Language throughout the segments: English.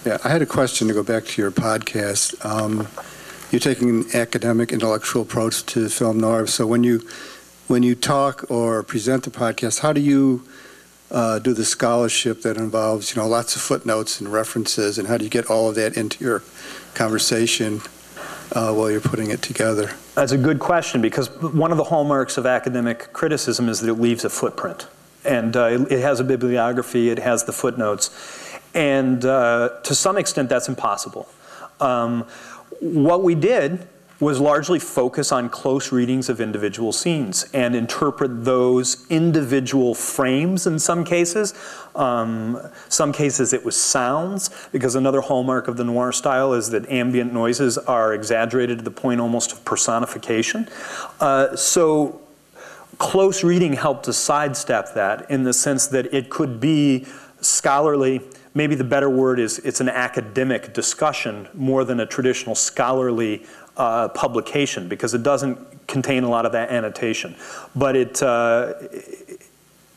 Yeah, I had a question to go back to your podcast. You're taking an academic, intellectual approach to film noir. So when you talk or present the podcast, how do you do the scholarship that involves, lots of footnotes and references, and how do you get all of that into your conversation while you're putting it together? That's a good question, because one of the hallmarks of academic criticism is that it leaves a footprint. And it has a bibliography, it has the footnotes. And to some extent, that's impossible. What we did was largely focus on close readings of individual scenes and interpret those individual frames in some cases. Some cases it was sounds, because another hallmark of the noir style is that ambient noises are exaggerated to the point almost of personification. So close reading helped to sidestep that, in the sense that it could be scholarly. Maybe the better word is it's an academic discussion more than a traditional scholarly publication, because it doesn't contain a lot of that annotation. But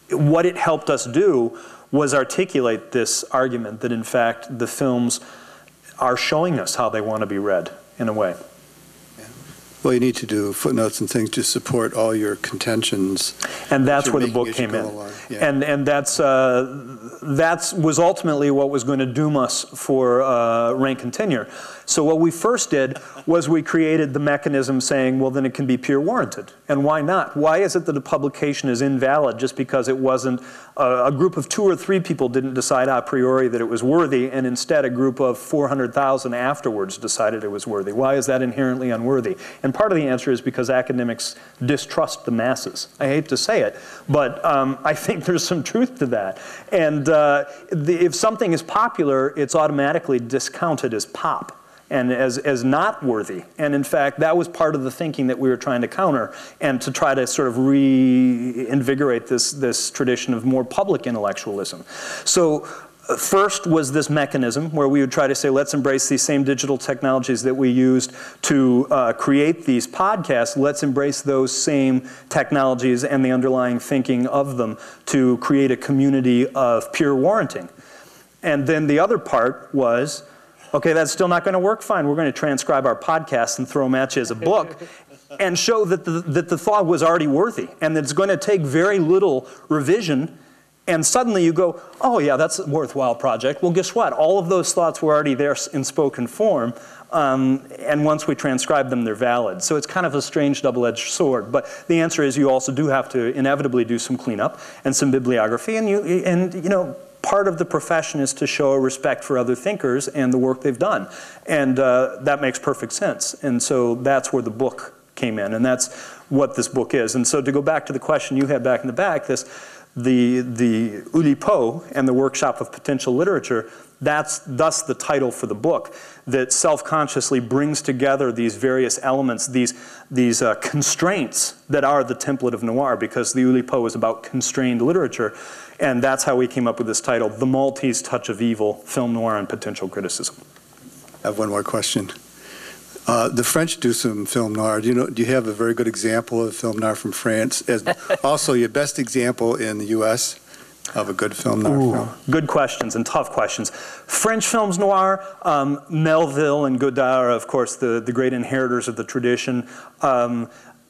what it helped us do was articulate this argument that in fact the films are showing us how they want to be read, in a way. Well, you need to do footnotes and things to support all your contentions. And that's where the book came in. Yeah. And that was ultimately what was going to doom us for rank and tenure. So what we first did was we created the mechanism saying, well, then it can be peer warranted. And why not? Why is it that a publication is invalid just because it wasn't, a group of 2 or 3 people didn't decide a priori that it was worthy, and instead a group of 400,000 afterwards decided it was worthy? Why is that inherently unworthy? And part of the answer is because academics distrust the masses. I hate to say it, but I think there's some truth to that. And if something is popular, it's automatically discounted as pop and as not worthy. And in fact, that was part of the thinking that we were trying to counter, and to try to sort of reinvigorate this tradition of more public intellectualism. So first was this mechanism where we would try to say, let's embrace these same digital technologies that we used to create these podcasts. Let's embrace those same technologies and the underlying thinking of them to create a community of peer warranting. And then the other part was, okay, that's still not going to work. Fine, we're going to transcribe our podcast and throw them at you as a book and show that the thought was already worthy, and that it's going to take very little revision. And suddenly you go, oh yeah, that's a worthwhile project. Well, guess what? All of those thoughts were already there in spoken form. And once we transcribe them, they're valid. So it's kind of a strange double-edged sword. But the answer is you also do have to inevitably do some cleanup and some bibliography. And you know, part of the profession is to show a respect for other thinkers and the work they've done. And that makes perfect sense. And so that's where the book came in. And that's what this book is. And so to go back to the question you had back in the back, the Oulipo and the Workshop of Potential Literature, that's thus the title for the book, that self-consciously brings together these various elements, these constraints that are the template of noir, because the Oulipo is about constrained literature. And that's how we came up with this title, The Maltese Touch of Evil, Film Noir and Potential Criticism. I have one more question. The French do some film noir. Do you have a very good example of film noir from France? As also, your best example in the U.S. of a good film noir film? Good questions and tough questions. French films noir, Melville and Godard are, of course, the great inheritors of the tradition. Bob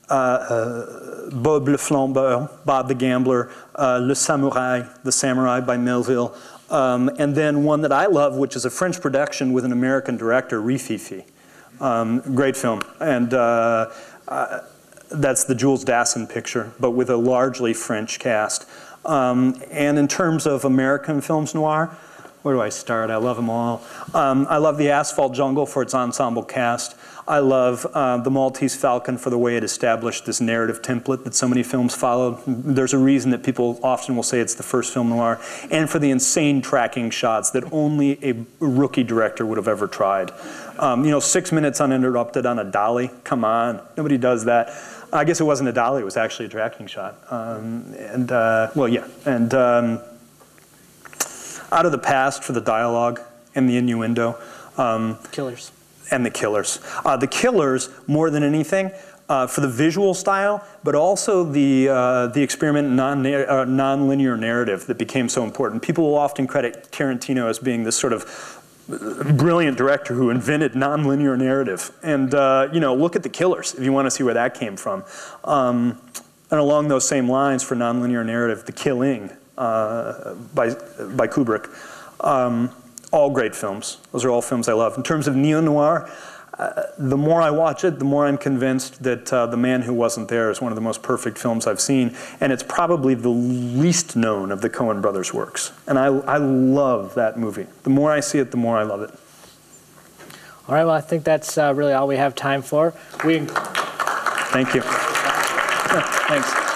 le Flambeur, Bob the Gambler, Le Samouraï, The Samurai by Melville. And then one that I love, which is a French production with an American director, Rififi. Great film, and that's the Jules Dassin picture, but with a largely French cast. And in terms of American films noir, where do I start? I love them all. I love The Asphalt Jungle for its ensemble cast. I love The Maltese Falcon for the way it established this narrative template that so many films followed. There's a reason that people often will say it's the first film noir. And for the insane tracking shots that only a rookie director would have ever tried. 6 minutes uninterrupted on a dolly. Come on, nobody does that. I guess it wasn't a dolly, it was actually a tracking shot. Well, yeah. And Out of the Past for the dialogue and the innuendo. Killers. And The Killers. The Killers, more than anything, for the visual style, but also the experiment in non-linear narrative that became so important. People will often credit Tarantino as being this sort of brilliant director who invented nonlinear narrative. And, you know, look at The Killers, if you want to see where that came from. And along those same lines for nonlinear narrative, The Killing by Kubrick. All great films. Those are all films I love. In terms of neo-noir, the more I watch it, the more I'm convinced that The Man Who Wasn't There is one of the most perfect films I've seen, and it's probably the least known of the Coen brothers' works. And I love that movie. The more I see it, the more I love it. All right, well, I think that's really all we have time for. Thank you. Thanks.